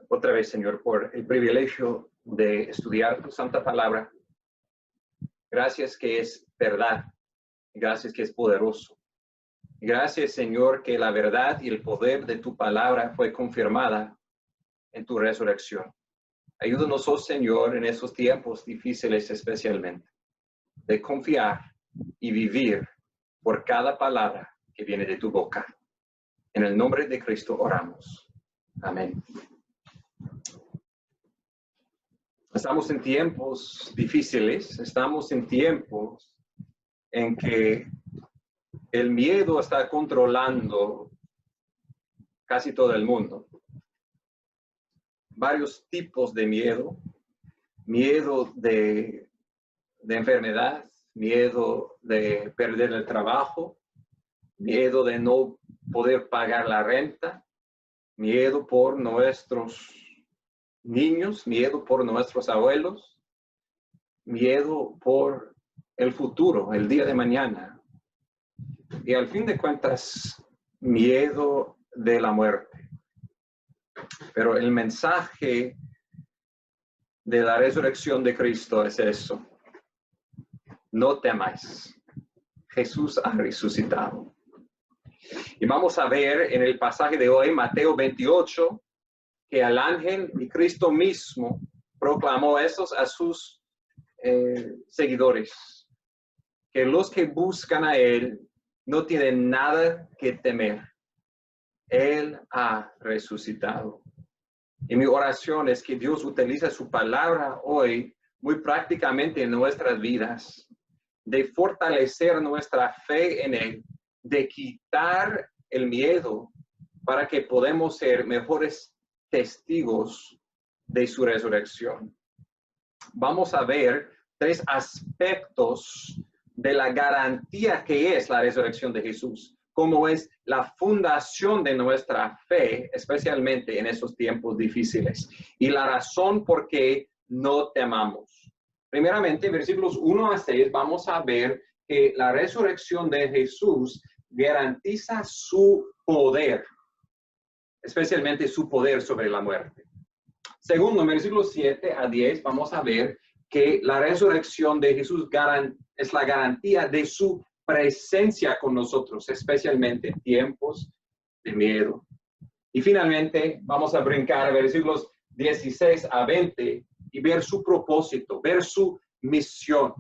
otra vez, Señor, por el privilegio de estudiar tu santa palabra. Gracias que es verdad. Gracias que es poderoso. Gracias, Señor, que la verdad y el poder de tu palabra fue confirmada en tu resurrección. Ayúdanos, oh Señor, en esos tiempos difíciles especialmente, de confiar y vivir por cada palabra que viene de tu boca. En el nombre de Cristo oramos. Amén. Estamos en tiempos difíciles, estamos en tiempos en que el miedo está controlando casi todo el mundo. Varios tipos de miedo. Miedo de enfermedad, miedo de perder el trabajo, miedo de no poder pagar la renta, miedo por nuestros niños, miedo por nuestros abuelos, miedo por el futuro, el día de mañana. Y al fin de cuentas, miedo de la muerte. Pero el mensaje de la resurrección de Cristo es eso. No temáis. Jesús ha resucitado. Y vamos a ver en el pasaje de hoy, Mateo 28, que el ángel y Cristo mismo proclamó eso a sus seguidores. Que los que buscan a Él no tienen nada que temer. Él ha resucitado. Y mi oración es que Dios utilice su palabra hoy muy prácticamente en nuestras vidas, de fortalecer nuestra fe en Él, de quitar el miedo para que podamos ser mejores testigos de su resurrección. Vamos a ver 3 aspectos de la garantía que es la resurrección de Jesús, cómo es la fundación de nuestra fe, especialmente en esos tiempos difíciles, y la razón por qué no temamos. Primeramente, en versículos 1 a 6, vamos a ver que la resurrección de Jesús garantiza su poder, especialmente su poder sobre la muerte. Segundo, en versículos 7 a 10, vamos a ver que la resurrección de Jesús es la garantía de su presencia con nosotros, especialmente en tiempos de miedo. Y finalmente, vamos a brincar a versículos 16 a 20 y ver su propósito, ver su misión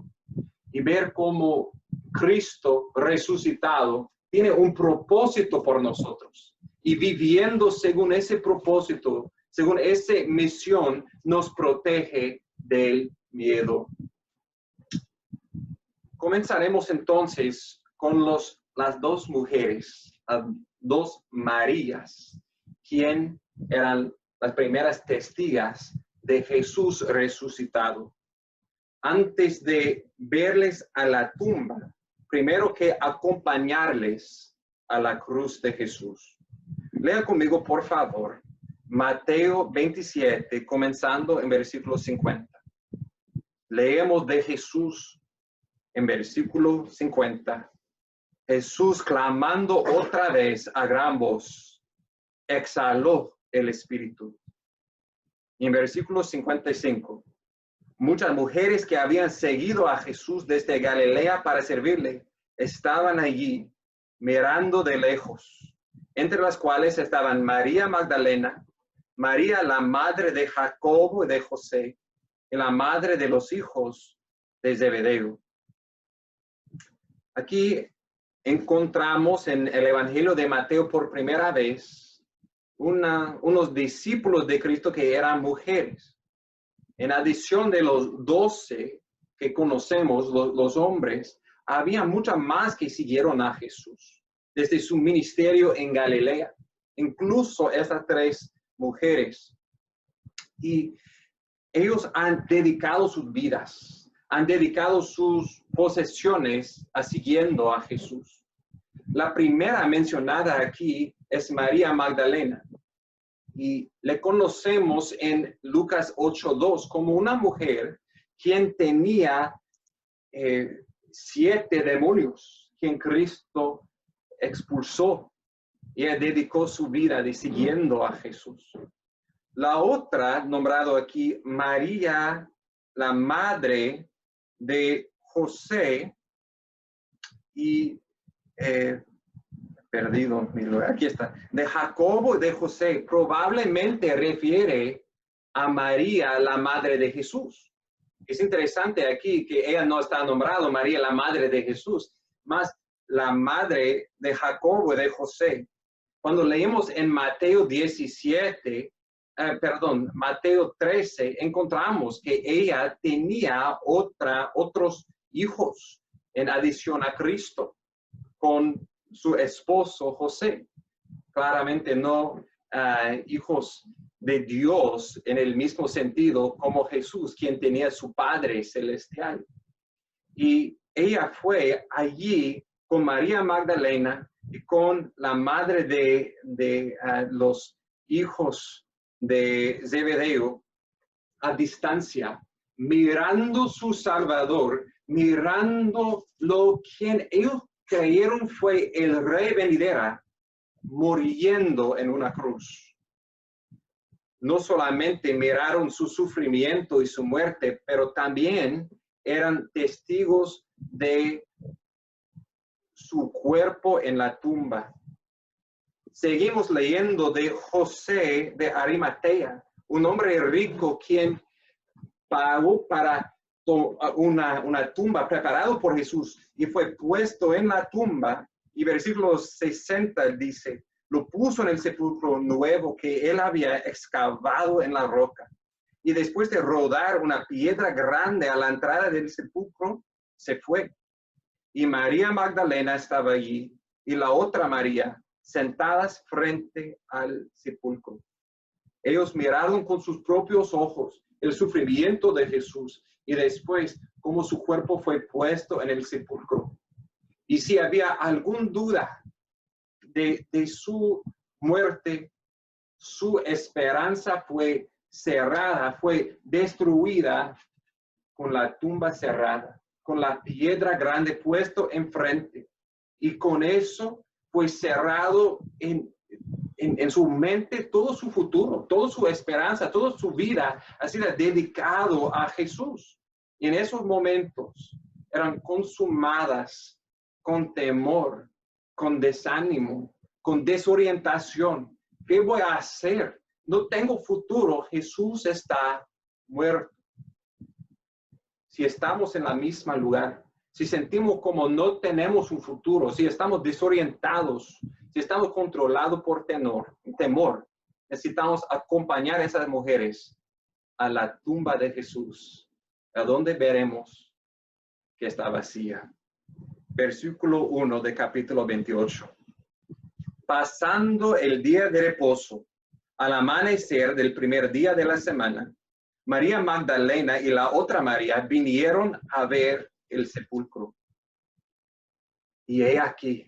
y ver cómo Cristo resucitado tiene un propósito por nosotros. Y viviendo según ese propósito, según esa misión, nos protege del miedo. Comenzaremos entonces con las 2 mujeres, las 2 Marías, quien eran las primeras testigas de Jesús resucitado. Antes de verles a la tumba, primero que acompañarles a la cruz de Jesús. Lea conmigo, por favor, Mateo 27, comenzando en versículo 50. Leemos de Jesús en versículo 50. Jesús, clamando otra vez a gran voz, exhaló el espíritu. Y en versículo 55, muchas mujeres que habían seguido a Jesús desde Galilea para servirle, estaban allí mirando de lejos, entre las cuales estaban María Magdalena, María la madre de Jacobo y de José, y la madre de los hijos de Zebedeo. Aquí encontramos en el Evangelio de Mateo por primera vez unos discípulos de Cristo que eran mujeres. En adición de los 12 que conocemos, los hombres, había muchas más que siguieron a Jesús desde su ministerio en Galilea, incluso estas 3 mujeres. Y ellos han dedicado sus vidas, han dedicado sus posesiones a siguiendo a Jesús. La primera mencionada aquí es María Magdalena. Y le conocemos en Lucas 8:2 como una mujer quien tenía 7 demonios, quien Cristo expulsó. Y ella dedicó su vida de siguiendo a Jesús. La otra, nombrado aquí, María, la madre de José, y perdido mi lugar, aquí está, de Jacobo y de José, probablemente refiere a María, la madre de Jesús. Es interesante aquí que ella no está nombrada María, la madre de Jesús, más la madre de Jacobo y de José. Cuando leemos en Mateo 17, Mateo 13, encontramos que ella tenía otros hijos en adición a Cristo con su esposo José. Claramente no hijos de Dios en el mismo sentido como Jesús, quien tenía su Padre celestial. Y ella fue allí con María Magdalena y con la madre de los hijos de Zebedeo a distancia, mirando su Salvador, mirando lo quien ellos creyeron fue el Rey venidera, muriendo en una cruz. No solamente miraron su sufrimiento y su muerte, pero también eran testigos de su cuerpo en la tumba. Seguimos leyendo de José de Arimatea, un hombre rico quien pagó para una tumba preparado por Jesús y fue puesto en la tumba. Y versículo 60 dice, lo puso en el sepulcro nuevo que él había excavado en la roca. Y después de rodar una piedra grande a la entrada del sepulcro, se fue. Y María Magdalena estaba allí y la otra María sentadas frente al sepulcro. Ellos miraron con sus propios ojos el sufrimiento de Jesús y después cómo su cuerpo fue puesto en el sepulcro. Y si había alguna duda de su muerte, su esperanza fue cerrada, fue destruida con la tumba cerrada, con la piedra grande puesto enfrente. Y con eso fue cerrado en su mente todo su futuro, toda su esperanza, toda su vida ha sido dedicado a Jesús. Y en esos momentos eran consumadas con temor, con desánimo, con desorientación. ¿Qué voy a hacer? No tengo futuro. Jesús está muerto. Si estamos en la misma lugar, si sentimos como no tenemos un futuro, si estamos desorientados, si estamos controlados por temor, necesitamos acompañar a esas mujeres a la tumba de Jesús, a donde veremos que está vacía. Versículo 1 de capítulo 28. Pasando el día de reposo, al amanecer del primer día de la semana, María Magdalena y la otra María vinieron a ver el sepulcro. Y he aquí,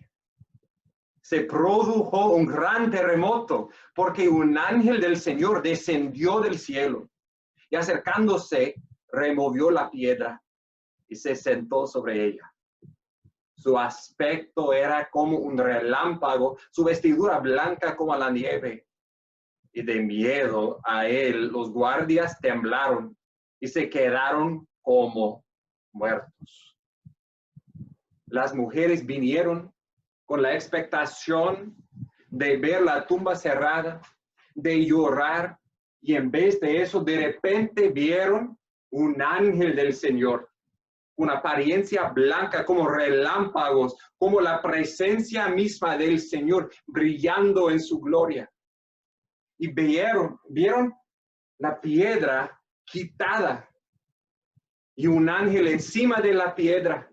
se produjo un gran terremoto, porque un ángel del Señor descendió del cielo y acercándose, removió la piedra y se sentó sobre ella. Su aspecto era como un relámpago, su vestidura blanca como la nieve. Y de miedo a él, los guardias temblaron y se quedaron como muertos. Las mujeres vinieron con la expectación de ver la tumba cerrada, de llorar, y en vez de eso, de repente vieron un ángel del Señor, una apariencia blanca como relámpagos, como la presencia misma del Señor brillando en su gloria. Y vieron la piedra quitada y un ángel encima de la piedra.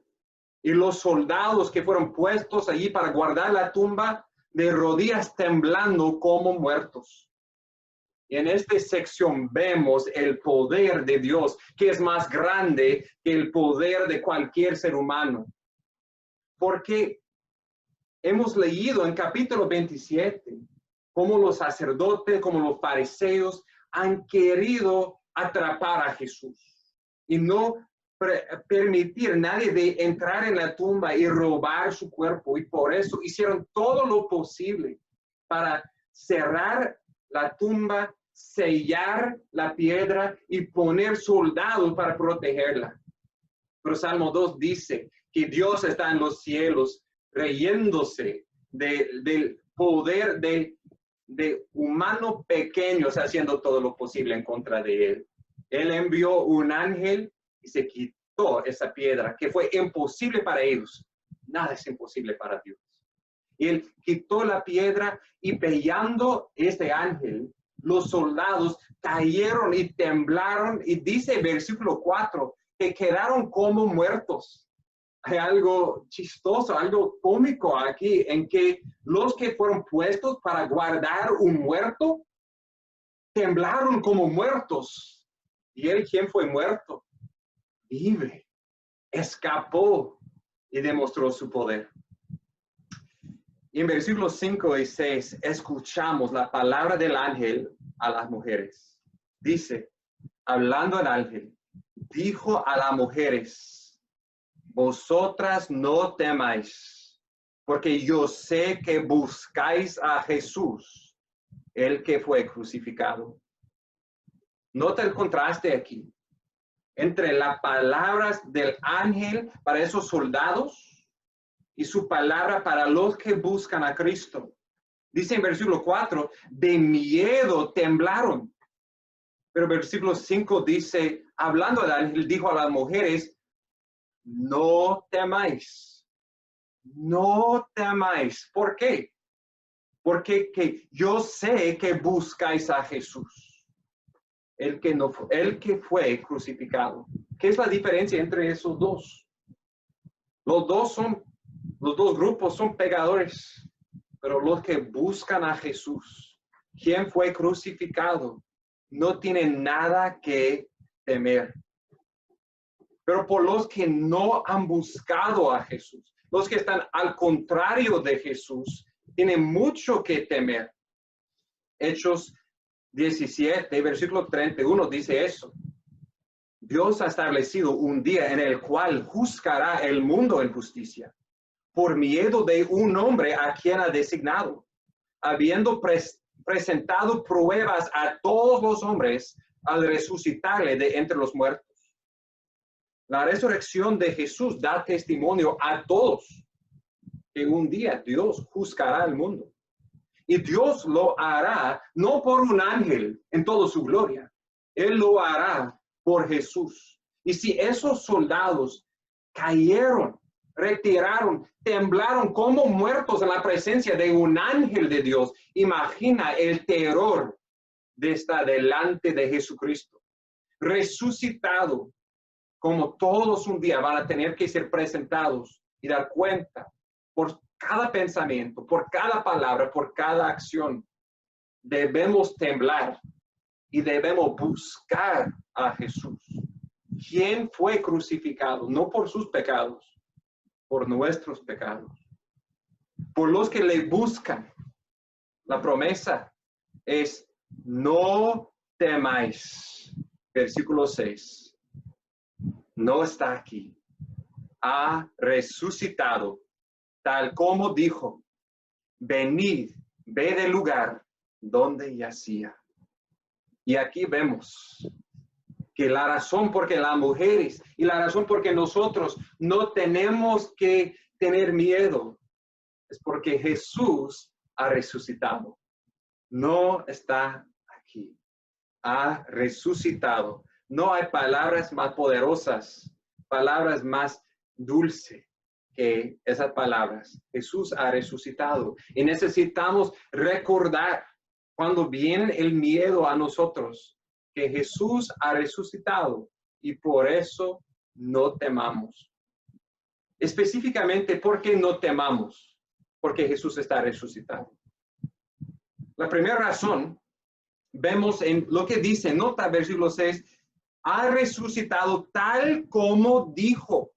Y los soldados que fueron puestos allí para guardar la tumba de rodillas temblando como muertos. Y en esta sección vemos el poder de Dios, que es más grande que el poder de cualquier ser humano. Porque hemos leído en capítulo 27 cómo los sacerdotes, como los fariseos han querido atrapar a Jesús y no permitir a nadie de entrar en la tumba y robar su cuerpo. Y por eso hicieron todo lo posible para cerrar la tumba, sellar la piedra y poner soldados para protegerla. Pero Salmo 2 dice que Dios está en los cielos reyéndose del poder de humanos pequeños haciendo todo lo posible en contra de él. Él envió un ángel y se quitó esa piedra que fue imposible para ellos. Nada es imposible para Dios. Él quitó la piedra y peleando este ángel, los soldados cayeron y temblaron y dice versículo 4 que quedaron como muertos. Hay algo chistoso, algo cómico aquí en que los que fueron puestos para guardar un muerto temblaron como muertos. Y él, quien fue muerto, vive, escapó y demostró su poder. Y en versículos 5 y 6 escuchamos la palabra del ángel a las mujeres. Dice, hablando el ángel, dijo a las mujeres, vosotras no temáis, porque yo sé que buscáis a Jesús, el que fue crucificado. Nota el contraste aquí entre las palabras del ángel para esos soldados y su palabra para los que buscan a Cristo. Dice en versículo 4, de miedo temblaron. Pero versículo 5 dice, hablando del ángel, dijo a las mujeres, no temáis, no temáis. ¿Por qué? Porque yo sé que buscáis a Jesús, el que fue crucificado. ¿Qué es la diferencia entre esos dos? Los dos grupos son pecadores, pero los que buscan a Jesús, quien fue crucificado, no tienen nada que temer. Pero por los que no han buscado a Jesús, los que están al contrario de Jesús, tienen mucho que temer. Hechos 17, versículo 31 dice eso. Dios ha establecido un día en el cual juzgará el mundo en justicia, por miedo de un hombre a quien ha designado, habiendo presentado pruebas a todos los hombres al resucitarle de entre los muertos. La resurrección de Jesús da testimonio a todos que un día Dios juzgará al mundo. Y Dios lo hará no por un ángel en toda su gloria. Él lo hará por Jesús. Y si esos soldados cayeron, retiraron, temblaron como muertos en la presencia de un ángel de Dios, imagina el terror de estar delante de Jesucristo, resucitado, como todos un día van a tener que ser presentados y dar cuenta por cada pensamiento, por cada palabra, por cada acción. Debemos temblar y debemos buscar a Jesús, quien fue crucificado, no por sus pecados, por nuestros pecados. Por los que le buscan, la promesa es no temáis. Versículo 6. No está aquí. Ha resucitado, tal como dijo. Venid, ve del lugar donde yacía. Y aquí vemos que la razón por que las mujeres y la razón por que nosotros no tenemos que tener miedo es porque Jesús ha resucitado. No está aquí. Ha resucitado. No hay palabras más poderosas, palabras más dulces que esas palabras. Jesús ha resucitado y necesitamos recordar cuando viene el miedo a nosotros que Jesús ha resucitado y por eso no temamos. Específicamente, ¿por qué no temamos? Porque Jesús está resucitado. La primera razón, vemos en lo que dice, nota versículo 6, ha resucitado tal como dijo.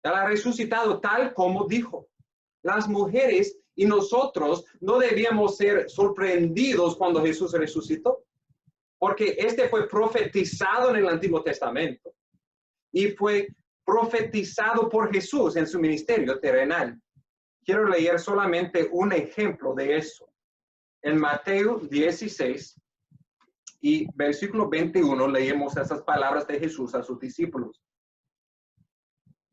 Ha resucitado tal como dijo. Las mujeres y nosotros no debíamos ser sorprendidos cuando Jesús resucitó, porque este fue profetizado en el Antiguo Testamento y fue profetizado por Jesús en su ministerio terrenal. Quiero leer solamente un ejemplo de eso. En Mateo 16, y versículo 21 leemos esas palabras de Jesús a sus discípulos.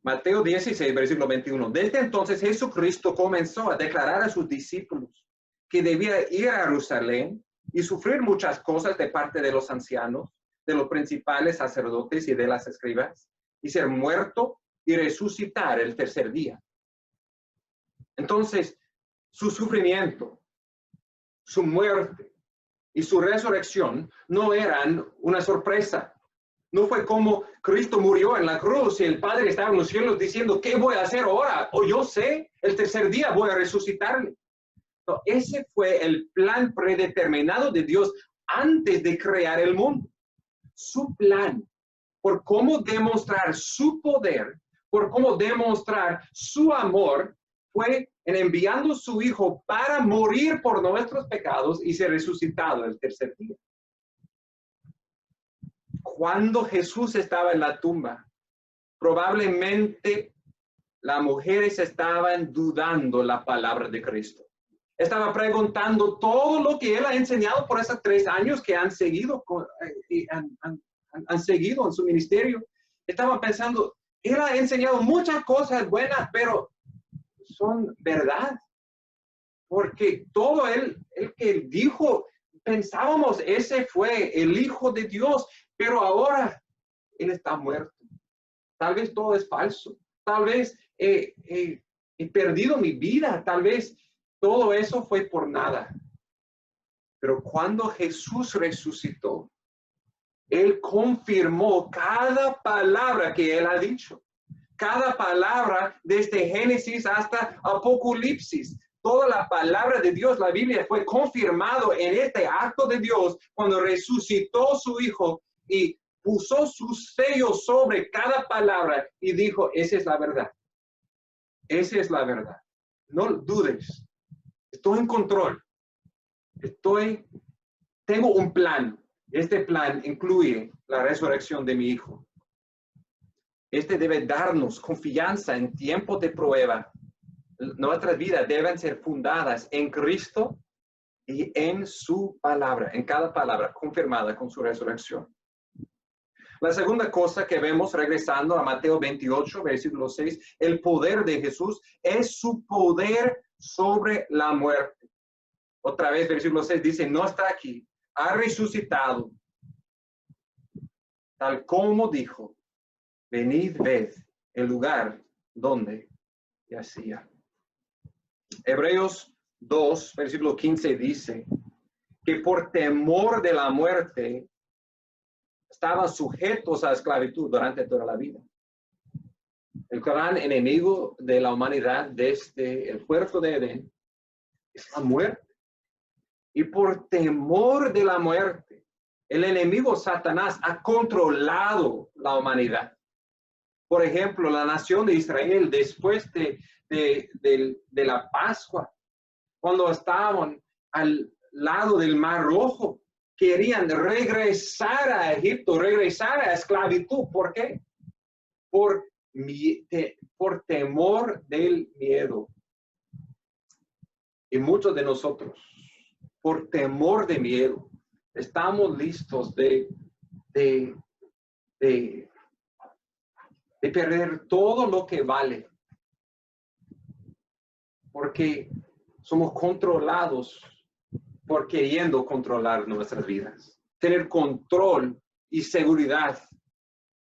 Mateo 16, versículo 21. Desde entonces Jesucristo comenzó a declarar a sus discípulos que debía ir a Jerusalén y sufrir muchas cosas de parte de los ancianos, de los principales sacerdotes y de las escribas, y ser muerto y resucitar el tercer día. Entonces, su sufrimiento, su muerte y su resurrección no eran una sorpresa. No fue como Cristo murió en la cruz y el Padre estaba en los cielos diciendo, ¿qué voy a hacer ahora? O yo sé, el tercer día voy a resucitarle. No, ese fue el plan predeterminado de Dios antes de crear el mundo. Su plan por cómo demostrar su poder, por cómo demostrar su amor, fue en enviando a su Hijo para morir por nuestros pecados y ser resucitado el tercer día. Cuando Jesús estaba en la tumba, probablemente las mujeres estaban dudando la palabra de Cristo. Estaba preguntando todo lo que él ha enseñado por esos 3 años que han seguido, han seguido en su ministerio. Estaban pensando, él ha enseñado muchas cosas buenas, pero son verdad. Porque todo el que dijo, pensábamos, ese fue el Hijo de Dios, pero ahora él está muerto. Tal vez todo es falso. Tal vez he perdido mi vida. Tal vez todo eso fue por nada. Pero cuando Jesús resucitó, él confirmó cada palabra que él ha dicho. Cada palabra desde Génesis hasta Apocalipsis. Toda la palabra de Dios, la Biblia, fue confirmado en este acto de Dios cuando resucitó su Hijo y puso su sello sobre cada palabra y dijo, esa es la verdad. Esa es la verdad. No dudes. Estoy en control. Tengo un plan. Este plan incluye la resurrección de mi Hijo. Este debe darnos confianza en tiempos de prueba. Nuestras vidas deben ser fundadas en Cristo y en su palabra, en cada palabra confirmada con su resurrección. La segunda cosa que vemos regresando a Mateo 28, versículo 6, el poder de Jesús es su poder sobre la muerte. Otra vez, versículo 6 dice, no está aquí, ha resucitado, tal como dijo, venid, ved el lugar donde yacía. Hebreos 2, versículo 15 dice que por temor de la muerte estaban sujetos a esclavitud durante toda la vida. El gran enemigo de la humanidad desde el huerto de Edén es la muerte. Y por temor de la muerte, el enemigo Satanás ha controlado la humanidad. Por ejemplo, la nación de Israel después de la Pascua, cuando estaban al lado del Mar Rojo, querían regresar a Egipto, regresar a esclavitud. ¿Por qué? Por temor del miedo. Y muchos de nosotros, por temor de miedo, estamos listos de perder todo lo que vale. Porque somos controlados por queriendo controlar nuestras vidas. Tener control y seguridad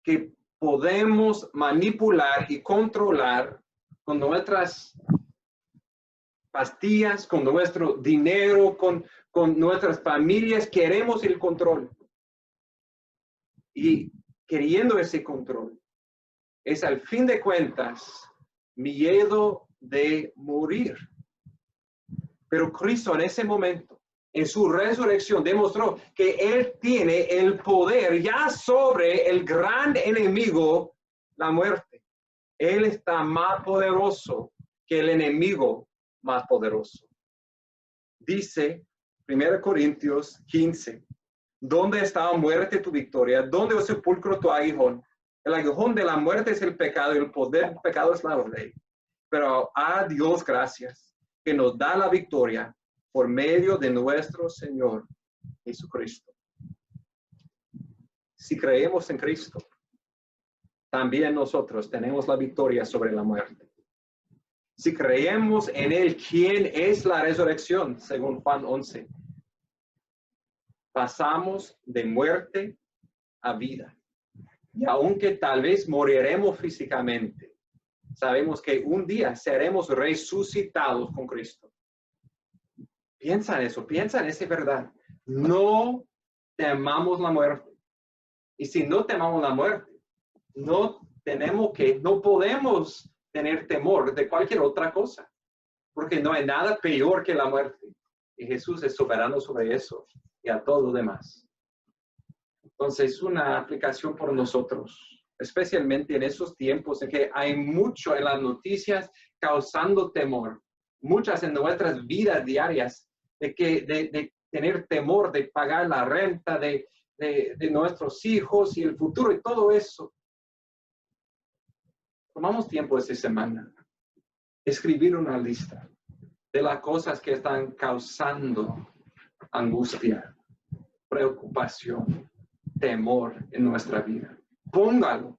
que podemos manipular y controlar con nuestras pastillas, con nuestro dinero, con nuestras familias. Queremos el control. Y queriendo ese control, es al fin de cuentas miedo de morir. Pero Cristo en ese momento, en su resurrección, demostró que Él tiene el poder ya sobre el gran enemigo, la muerte. Él está más poderoso que el enemigo más poderoso. Dice 1 Corintios 15, ¿dónde está muerte tu victoria? ¿Dónde o sepulcro tu aguijón? El aguijón de la muerte es el pecado y el poder del pecado es la ley. Pero a Dios gracias, que nos da la victoria por medio de nuestro Señor Jesucristo. si creemos en Cristo, también nosotros tenemos la victoria sobre la muerte. Si creemos en Él, ¿quién es la resurrección? Según Juan 11. Pasamos de muerte a vida. Y aunque tal vez moriremos físicamente, sabemos que un día seremos resucitados con Cristo. Piensa en eso, piensa en esa verdad. No temamos la muerte. Y si no temamos la muerte, no podemos tener temor de cualquier otra cosa, porque no hay nada peor que la muerte. Y Jesús es soberano sobre eso y a todo lo demás. Entonces, una aplicación por nosotros, especialmente en esos tiempos en que hay mucho en las noticias causando temor, muchas en nuestras vidas diarias, de tener temor de pagar la renta de nuestros hijos y el futuro y todo eso. Tomamos tiempo esta semana, escribir una lista de las cosas que están causando angustia, preocupación, temor en nuestra vida. Póngalo.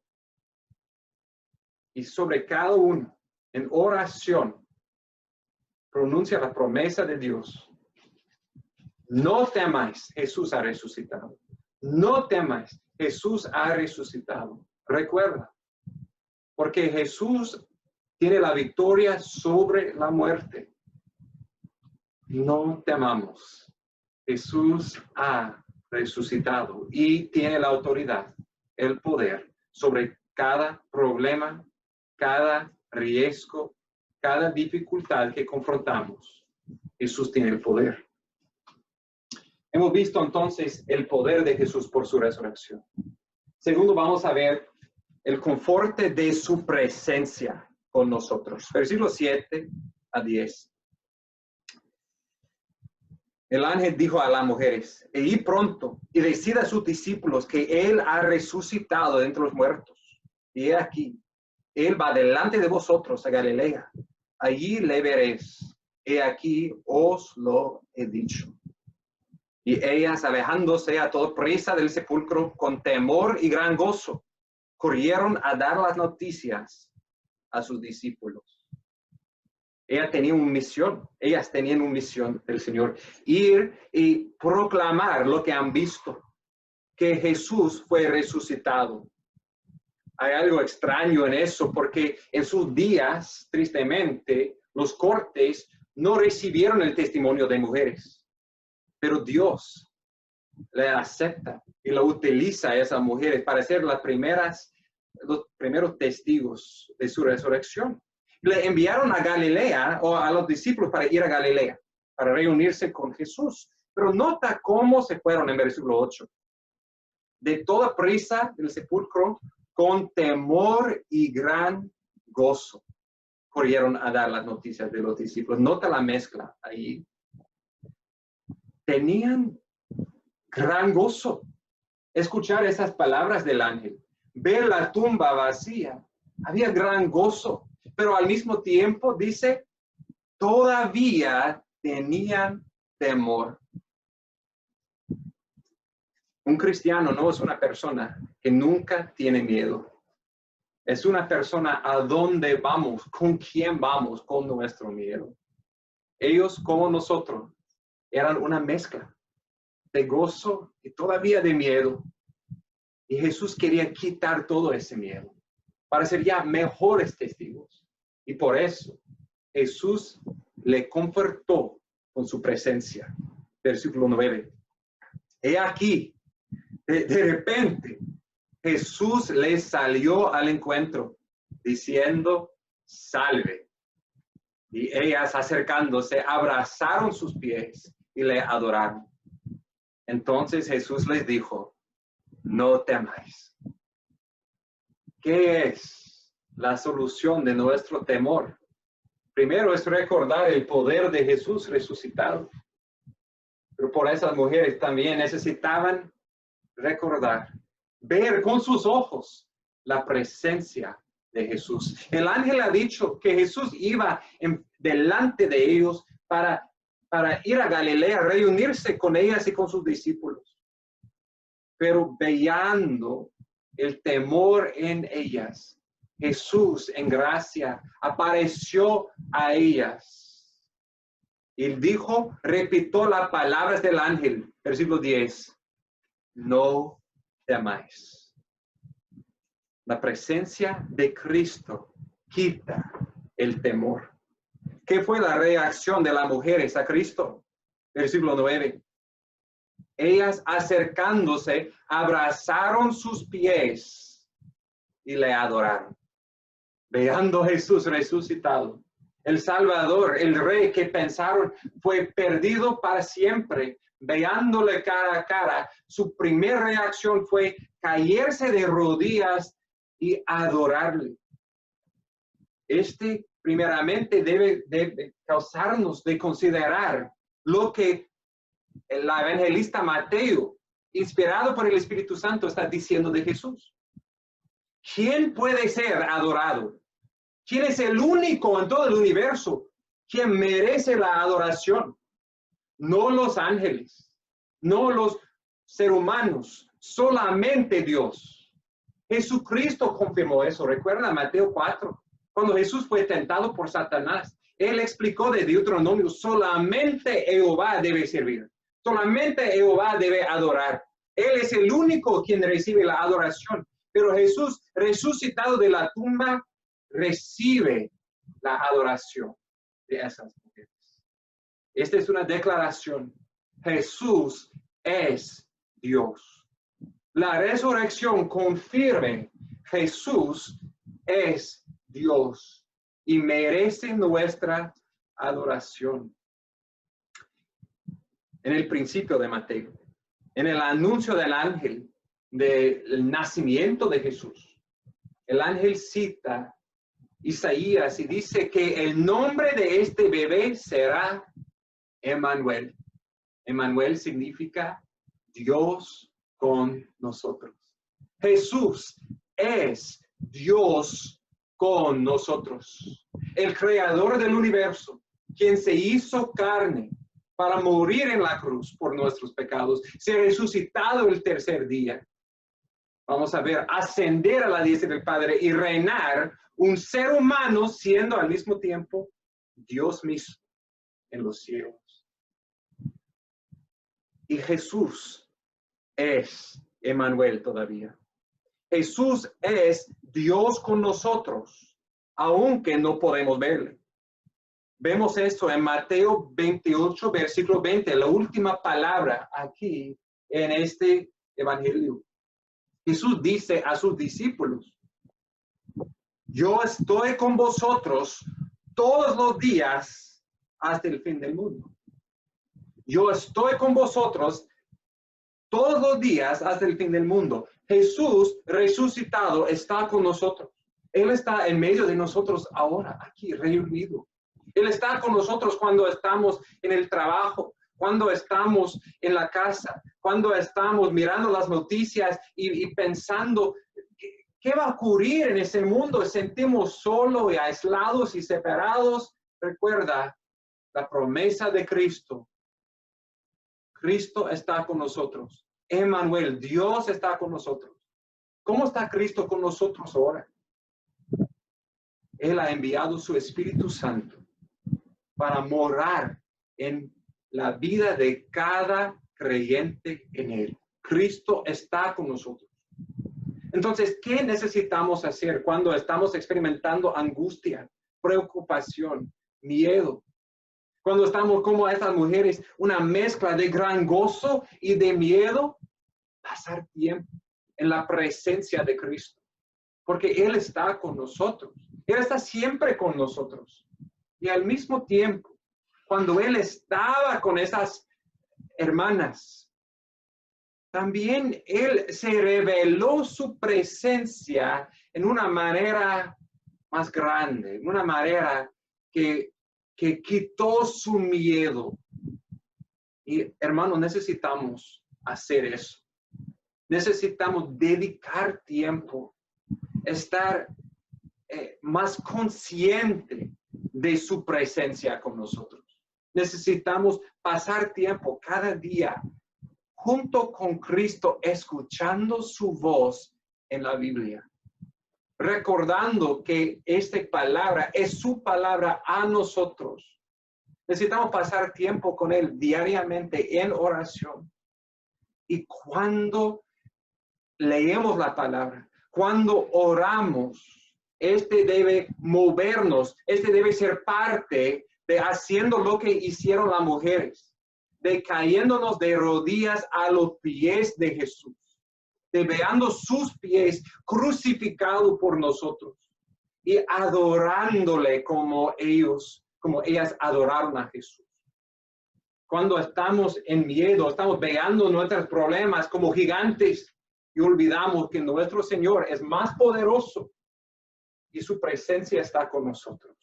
Y sobre cada uno, en oración, pronuncia la promesa de Dios. No temáis, Jesús ha resucitado. No temáis, Jesús ha resucitado. Recuerda, porque Jesús tiene la victoria sobre la muerte. No temamos. Jesús ha resucitado y tiene la autoridad, el poder sobre cada problema, cada riesgo, cada dificultad que confrontamos. Jesús tiene el poder. Hemos visto entonces el poder de Jesús por su resurrección. Segundo, vamos a ver el conforte de su presencia con nosotros. Versículos 7 a 10. El ángel dijo a las mujeres, id pronto y decid a sus discípulos que Él ha resucitado de entre los muertos. Y he aquí, Él va delante de vosotros a Galilea. Allí le veréis. He aquí os lo he dicho. Y ellas, alejándose a toda prisa del sepulcro, con temor y gran gozo, corrieron a dar las noticias a sus discípulos. Ellas tenían una misión del Señor, ir y proclamar lo que han visto, que Jesús fue resucitado. Hay algo extraño en eso, porque en sus días, tristemente, los cortes no recibieron el testimonio de mujeres, pero Dios le acepta y lo utiliza a esas mujeres para ser los primeros testigos de su resurrección. Le enviaron a Galilea, o a los discípulos para ir a Galilea, para reunirse con Jesús. Pero nota cómo se fueron en versículo 8. De toda prisa del sepulcro, con temor y gran gozo, corrieron a dar las noticias de los discípulos. Nota la mezcla ahí. Tenían gran gozo. Escuchar esas palabras del ángel. Ver la tumba vacía. Había gran gozo. Pero al mismo tiempo dice, todavía tenían temor. Un cristiano no es una persona que nunca tiene miedo. Es una persona a dónde vamos, con quién vamos, con nuestro miedo. Ellos, como nosotros, eran una mezcla de gozo y todavía de miedo. Y Jesús quería quitar todo ese miedo para ser ya mejores testigos. Y por eso Jesús le confortó con su presencia. Versículo 9. He aquí, de repente, Jesús les salió al encuentro, diciendo, salve. Y ellas, acercándose, abrazaron sus pies y le adoraron. Entonces Jesús les dijo, no temáis. ¿Qué es la solución de nuestro temor? Primero es recordar el poder de Jesús resucitado. Pero por esas mujeres también necesitaban recordar, ver con sus ojos la presencia de Jesús. El ángel ha dicho que Jesús iba delante de ellos para ir a Galilea, reunirse con ellas y con sus discípulos. pero veando el temor en ellas, Jesús en gracia apareció a ellas. Y dijo, repitió las palabras del ángel, versículo 10, no temáis. La presencia de Cristo quita el temor. ¿Qué fue la reacción de las mujeres a Cristo? Versículo 9. Ellas acercándose, abrazaron sus pies y le adoraron. Veando a Jesús resucitado, el Salvador, el Rey que pensaron fue perdido para siempre, veándole cara a cara, su primera reacción fue caerse de rodillas y adorarle. Primeramente debe causarnos de considerar lo que el evangelista Mateo, inspirado por el Espíritu Santo, está diciendo de Jesús. ¿Quién puede ser adorado? ¿Quién es el único en todo el universo quien merece la adoración? No los ángeles, no los seres humanos, solamente Dios. Jesucristo confirmó eso. Recuerda Mateo 4, cuando Jesús fue tentado por Satanás. Él explicó de Deuteronomio, solamente Jehová debe servir. Solamente Jehová debe adorar. Él es el único quien recibe la adoración. Pero Jesús, resucitado de la tumba, recibe la adoración de esas mujeres. Esta es una declaración. Jesús es Dios. La resurrección confirma Jesús es Dios y merece nuestra adoración. En el principio de Mateo, en el anuncio del ángel del nacimiento de Jesús, el ángel cita Isaías y dice que el nombre de este bebé será Emmanuel. Emmanuel significa Dios con nosotros. Jesús es Dios con nosotros. El creador del universo, quien se hizo carne para morir en la cruz por nuestros pecados, se ha resucitado el tercer día. Vamos a ver, ascender a la diestra del Padre y reinar un ser humano siendo al mismo tiempo Dios mismo en los cielos. Y Jesús es Emmanuel todavía. Jesús es Dios con nosotros, aunque no podemos verle. Vemos esto en Mateo 28, versículo 20, la última palabra aquí en este evangelio. Jesús dice a sus discípulos, yo estoy con vosotros todos los días hasta el fin del mundo. Yo estoy con vosotros todos los días hasta el fin del mundo. Jesús resucitado está con nosotros. Él está en medio de nosotros ahora, aquí, reunido. Él está con nosotros cuando estamos en el trabajo, cuando estamos en la casa, cuando estamos mirando las noticias y pensando, ¿qué va a ocurrir en ese mundo? Sentimos solos y aislados y separados. Recuerda la promesa de Cristo. Cristo está con nosotros. Emmanuel, Dios está con nosotros. ¿Cómo está Cristo con nosotros ahora? Él ha enviado su Espíritu Santo para morar en la vida de cada creyente en Él. Cristo está con nosotros. Entonces, ¿qué necesitamos hacer cuando estamos experimentando angustia, preocupación, miedo? Cuando estamos como estas mujeres, una mezcla de gran gozo y de miedo, pasar tiempo en la presencia de Cristo. Porque Él está con nosotros. Él está siempre con nosotros. Y al mismo tiempo, cuando Él estaba con esas hermanas, también Él se reveló su presencia en una manera más grande, en una manera que quitó su miedo. Y hermanos, necesitamos hacer eso. Necesitamos dedicar tiempo, estar más consciente de su presencia con nosotros. Necesitamos pasar tiempo cada día junto con Cristo, escuchando su voz en la Biblia, recordando que esta palabra es su palabra a nosotros. Necesitamos pasar tiempo con Él diariamente en oración. Y cuando leemos la palabra, cuando oramos, debe movernos, debe ser parte de haciendo lo que hicieron las mujeres, de cayéndonos de rodillas a los pies de Jesús, de veando sus pies crucificados por nosotros y adorándole como ellas adoraron a Jesús. Cuando estamos en miedo, estamos veando nuestros problemas como gigantes y olvidamos que nuestro Señor es más poderoso y su presencia está con nosotros.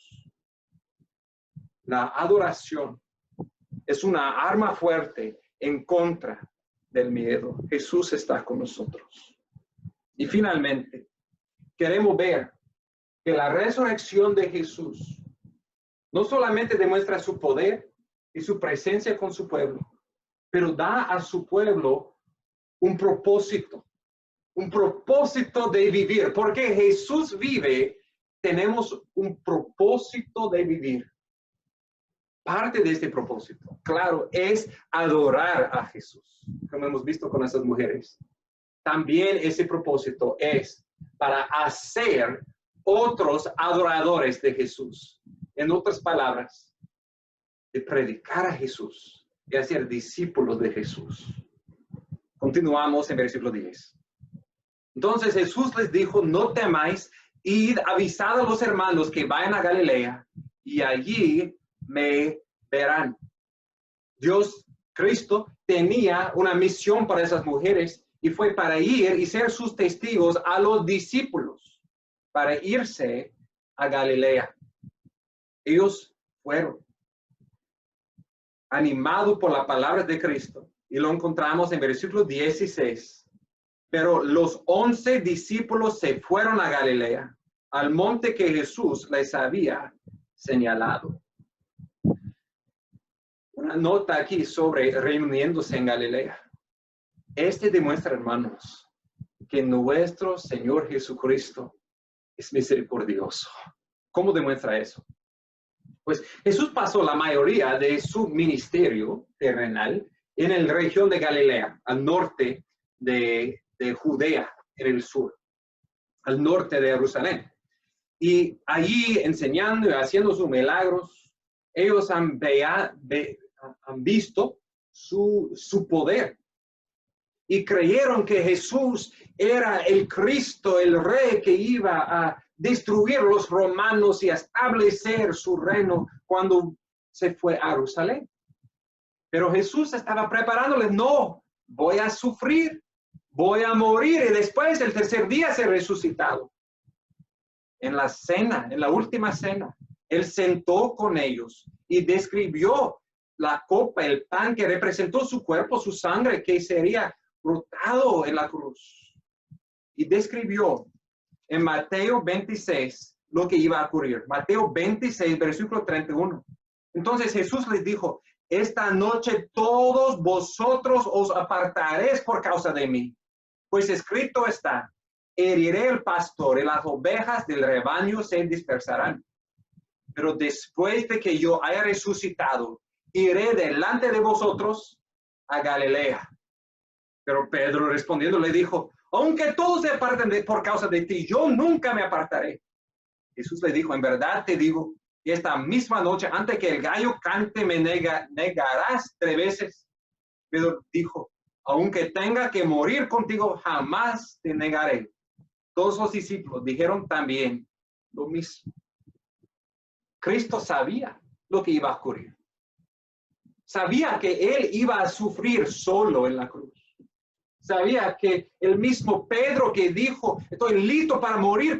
La adoración es una arma fuerte en contra del miedo. Jesús está con nosotros. Y finalmente, queremos ver que la resurrección de Jesús no solamente demuestra su poder y su presencia con su pueblo, pero da a su pueblo un propósito de vivir. Porque Jesús vive, tenemos un propósito de vivir. Parte de este propósito, claro, es adorar a Jesús, como hemos visto con esas mujeres. También ese propósito es para hacer otros adoradores de Jesús. En otras palabras, de predicar a Jesús y hacer discípulos de Jesús. Continuamos en versículo 10. Entonces Jesús les dijo, no temáis, id, avisad a los hermanos que vayan a Galilea y allí me verán. Dios, Cristo, tenía una misión para esas mujeres y fue para ir y ser sus testigos a los discípulos, para irse a Galilea. Ellos fueron animados por la palabra de Cristo y lo encontramos en versículo 16. Pero los 11 discípulos se fueron a Galilea, al monte que Jesús les había señalado. Una nota aquí sobre reuniéndose en Galilea. Demuestra, hermanos, que nuestro Señor Jesucristo es misericordioso. ¿Cómo demuestra eso? Pues Jesús pasó la mayoría de su ministerio terrenal en la región de Galilea, al norte de Judea, en el sur, al norte de Jerusalén. Y allí enseñando y haciendo sus milagros, ellos han visto su poder y creyeron que Jesús era el Cristo, el Rey que iba a destruir los romanos y a establecer su reino cuando se fue a Jerusalén. Pero Jesús estaba preparándoles, no, voy a sufrir, voy a morir y después el tercer día ser resucitado. En la cena, en la última cena, Él sentó con ellos y describió la copa, el pan que representó su cuerpo, su sangre que sería brotado en la cruz. Y describió en Mateo 26 lo que iba a ocurrir. Mateo 26, versículo 31. Entonces Jesús les dijo, esta noche todos vosotros os apartaréis por causa de mí. Pues escrito está, heriré el pastor y las ovejas del rebaño se dispersarán. Pero después de que yo haya resucitado, iré delante de vosotros a Galilea. Pero Pedro respondiendo le dijo, aunque todos se aparten por causa de ti, yo nunca me apartaré. Jesús le dijo, en verdad te digo, que esta misma noche, antes que el gallo cante, me negarás 3 veces. Pedro dijo, aunque tenga que morir contigo, jamás te negaré. Todos los discípulos dijeron también lo mismo. Cristo sabía lo que iba a ocurrir. Sabía que Él iba a sufrir solo en la cruz. Sabía que el mismo Pedro que dijo, estoy listo para morir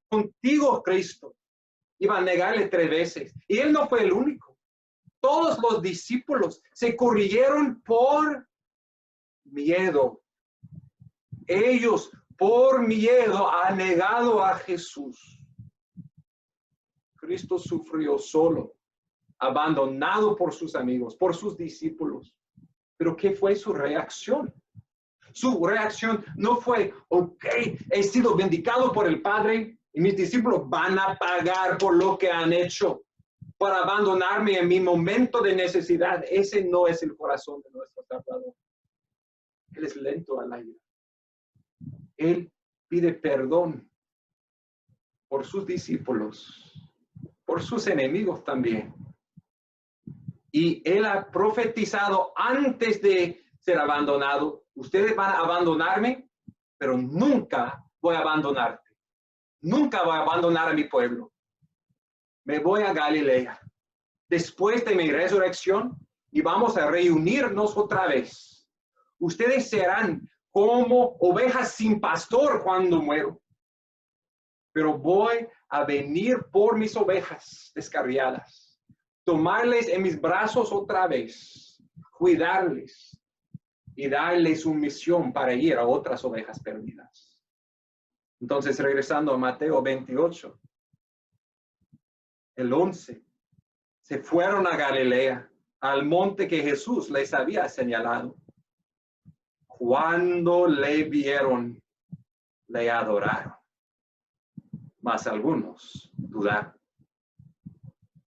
contigo, Cristo, iba a negarle 3 veces. Y Él no fue el único. Todos los discípulos se corrieron por miedo. Ellos por miedo han negado a Jesús. Cristo sufrió solo, abandonado por sus amigos, por sus discípulos. Pero ¿qué fue su reacción? Su reacción no fue, ok, he sido vindicado por el Padre y mis discípulos van a pagar por lo que han hecho para abandonarme en mi momento de necesidad. Ese no es el corazón de nuestro Salvador. Él es lento a la ira. Él pide perdón por sus discípulos, por sus enemigos también. Y él ha profetizado antes de ser abandonado. Ustedes van a abandonarme, pero nunca voy a abandonarte. Nunca voy a abandonar a mi pueblo. Me voy a Galilea después de mi resurrección y vamos a reunirnos otra vez. Ustedes serán como ovejas sin pastor cuando muero. Pero voy a venir por mis ovejas descarriadas, tomarles en mis brazos otra vez, cuidarles y darles su misión para ir a otras ovejas perdidas. Entonces, regresando a Mateo 28, el 11, se fueron a Galilea, al monte que Jesús les había señalado. Cuando le vieron, le adoraron, mas algunos dudaron.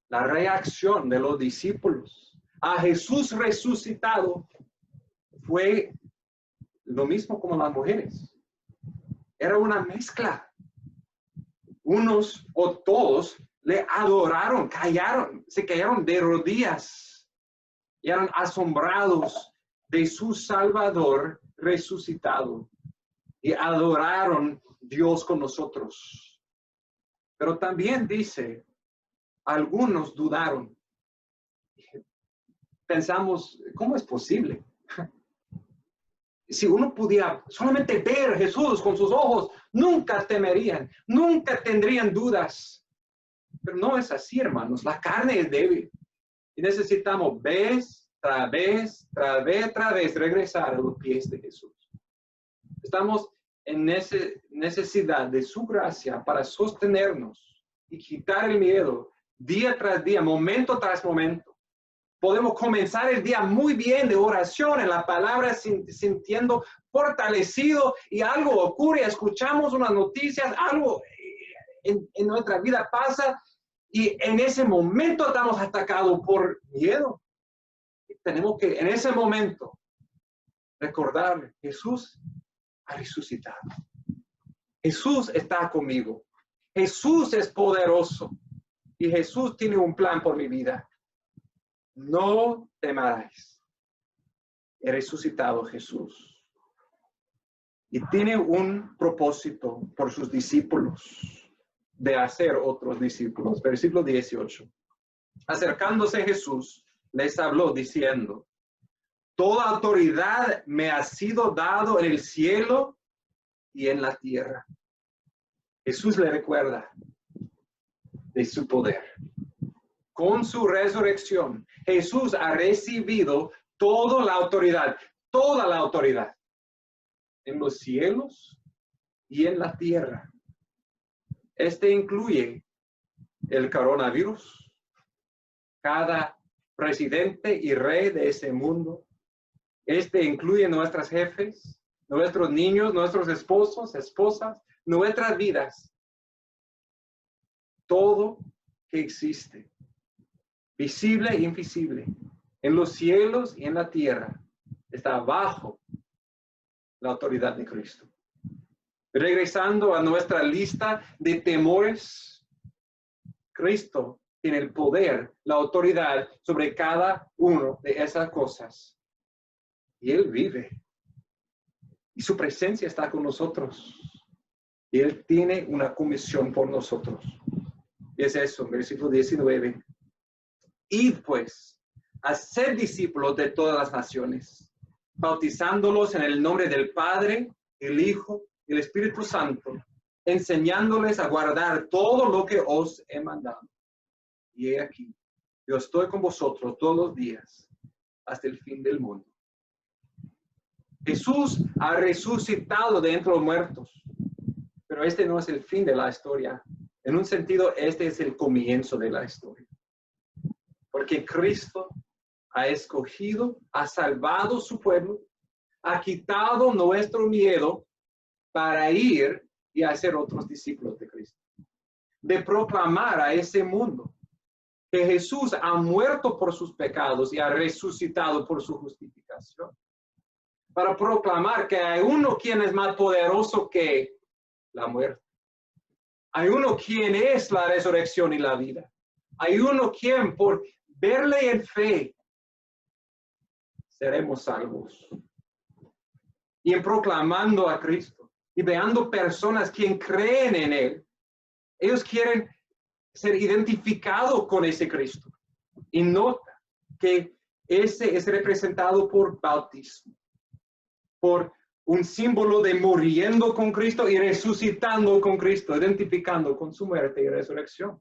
La reacción de los discípulos a Jesús resucitado fue lo mismo como las mujeres. Era una mezcla. Unos o todos le adoraron, se cayeron de rodillas y eran asombrados de su Salvador resucitado y adoraron a Dios con nosotros. Pero también dice, algunos dudaron. Pensamos, ¿cómo es posible? Si uno pudiera solamente ver a Jesús con sus ojos, nunca temerían, nunca tendrían dudas. Pero no es así, hermanos. La carne es débil. Y necesitamos vez tras vez regresar a los pies de Jesús. Estamos en necesidad de su gracia para sostenernos y quitar el miedo día tras día, momento tras momento. Podemos comenzar el día muy bien de oración en la palabra, sintiendo fortalecido y algo ocurre, escuchamos unas noticias, algo en nuestra vida pasa y en ese momento estamos atacados por miedo. Tenemos que en ese momento recordar, Jesús ha resucitado. Jesús está conmigo. Jesús es poderoso y Jesús tiene un plan por mi vida. No temáis. He resucitado Jesús. Y tiene un propósito por sus discípulos de hacer otros discípulos. Versículo 18. Acercándose Jesús, les habló diciendo, toda autoridad me ha sido dado en el cielo y en la tierra. Jesús le recuerda de su poder. Con su resurrección, Jesús ha recibido toda la autoridad en los cielos y en la tierra. Este incluye el coronavirus, cada presidente y rey de ese mundo. Este incluye nuestros jefes, nuestros niños, nuestros esposos, esposas, nuestras vidas. Todo que existe, visible e invisible, en los cielos y en la tierra, está bajo la autoridad de Cristo. Regresando a nuestra lista de temores, Cristo tiene el poder, la autoridad sobre cada uno de esas cosas. Y Él vive. Y su presencia está con nosotros. Y Él tiene una comisión por nosotros. Y es eso, versículo 19. Id pues, a ser discípulos de todas las naciones, bautizándolos en el nombre del Padre, el Hijo y el Espíritu Santo, enseñándoles a guardar todo lo que os he mandado. Y he aquí, yo estoy con vosotros todos los días, hasta el fin del mundo. Jesús ha resucitado de entre los muertos, pero este no es el fin de la historia. En un sentido, este es el comienzo de la historia. Porque Cristo ha escogido, ha salvado su pueblo, ha quitado nuestro miedo para ir y hacer otros discípulos de Cristo. De proclamar a ese mundo que Jesús ha muerto por sus pecados y ha resucitado por su justificación. Para proclamar que hay uno quien es más poderoso que la muerte. Hay uno quien es la resurrección y la vida. Hay uno quien por verle en fe seremos salvos. Y en proclamando a Cristo y veando personas quien creen en Él, ellos quieren ser identificados con ese Cristo. Y nota que ese es representado por bautismo, por un símbolo de muriendo con Cristo y resucitando con Cristo, identificando con su muerte y resurrección.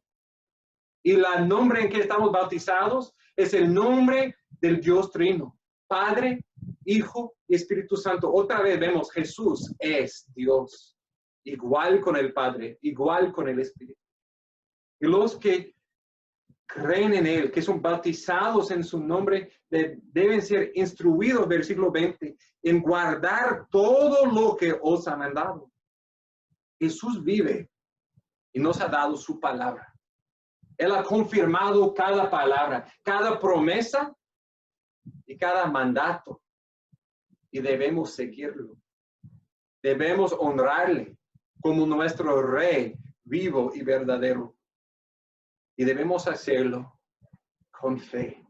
Y el nombre en que estamos bautizados es el nombre del Dios Trino, Padre, Hijo y Espíritu Santo. Otra vez vemos Jesús es Dios, igual con el Padre, igual con el Espíritu. Y los que creen en Él, que son bautizados en su nombre, deben ser instruidos, versículo 20, en guardar todo lo que os ha mandado. Jesús vive y nos ha dado su palabra. Él ha confirmado cada palabra, cada promesa y cada mandato. Y debemos seguirlo. Debemos honrarle como nuestro Rey vivo y verdadero. Y debemos hacerlo con fe,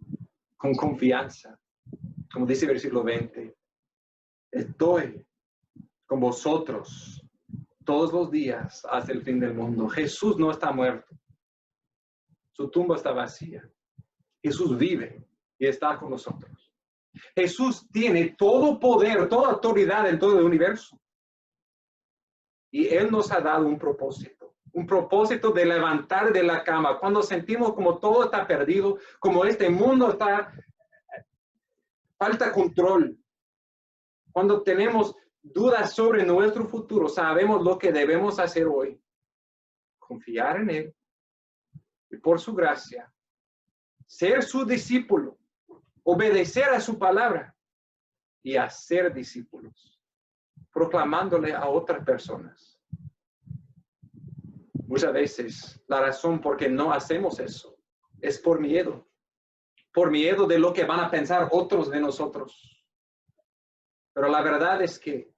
con confianza. Como dice el versículo 20, estoy con vosotros todos los días hasta el fin del mundo. Jesús no está muerto. Su tumba está vacía. Jesús vive y está con nosotros. Jesús tiene todo poder, toda autoridad en todo el universo. Y Él nos ha dado un propósito de levantar de la cama. Cuando sentimos como todo está perdido, como este mundo falta control. Cuando tenemos dudas sobre nuestro futuro, sabemos lo que debemos hacer hoy. Confiar en Él y por su gracia, ser su discípulo, obedecer a su palabra y hacer discípulos, proclamándole a otras personas. Muchas veces la razón por qué no hacemos eso es por miedo de lo que van a pensar otros de nosotros. Pero la verdad es que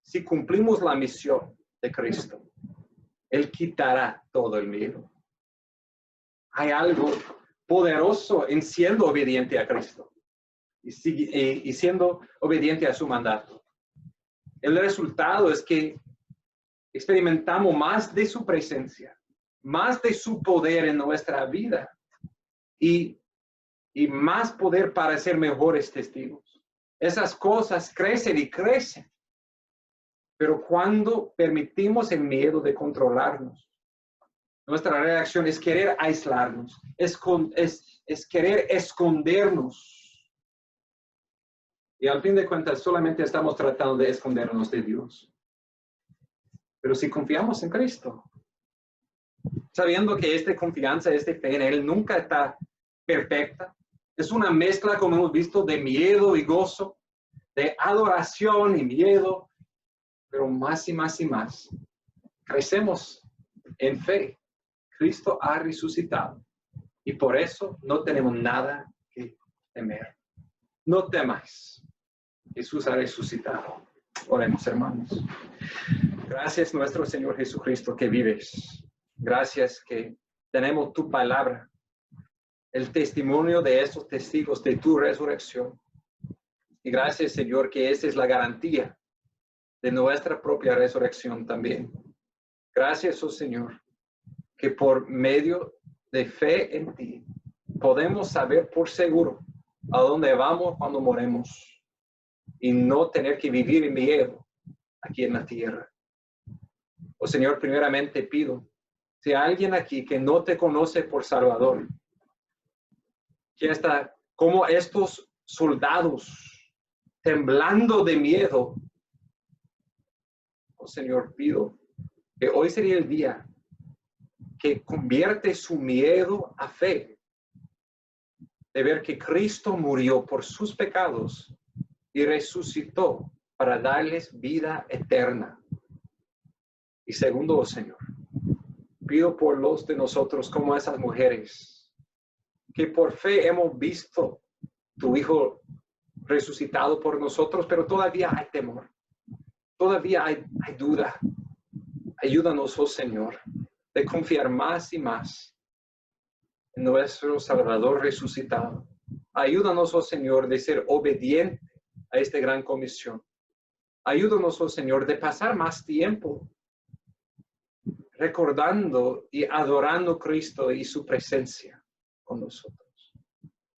si cumplimos la misión de Cristo, Él quitará todo el miedo. Hay algo poderoso en siendo obediente a Cristo y siendo obediente a su mandato. El resultado es que experimentamos más de su presencia, más de su poder en nuestra vida y más poder para ser mejores testigos. Esas cosas crecen y crecen. Pero cuando permitimos el miedo de controlarnos, nuestra reacción es querer aislarnos, es querer escondernos. Y al fin de cuentas, solamente estamos tratando de escondernos de Dios. Pero si confiamos en Cristo, sabiendo que esta confianza, esta fe en Él nunca está perfecta, es una mezcla, como hemos visto, de miedo y gozo, de adoración y miedo, pero más y más y más. Crecemos en fe. Cristo ha resucitado y por eso no tenemos nada que temer. No temáis. Jesús ha resucitado. Oremos, hermanos. Gracias, nuestro Señor Jesucristo, que vives. Gracias que tenemos tu palabra, el testimonio de estos testigos de tu resurrección. Y gracias, Señor, que esa es la garantía de nuestra propia resurrección también. Gracias, oh Señor, que por medio de fe en ti podemos saber por seguro a dónde vamos cuando moremos y no tener que vivir en miedo aquí en la tierra. Oh Señor, primeramente pido, si hay alguien aquí que no te conoce por Salvador, que está como estos soldados temblando de miedo, oh Señor, pido que hoy sería el día que convierte su miedo a fe de ver que Cristo murió por sus pecados y resucitó para darles vida eterna. Y segundo, oh Señor, pido por los de nosotros como esas mujeres, que por fe hemos visto tu Hijo resucitado por nosotros, pero todavía hay temor, todavía hay duda. Ayúdanos, oh Señor, de confiar más y más en nuestro Salvador resucitado. Ayúdanos, oh Señor, de ser obediente a esta gran comisión. Ayúdanos, oh Señor, de pasar más tiempo recordando y adorando a Cristo y su presencia con nosotros.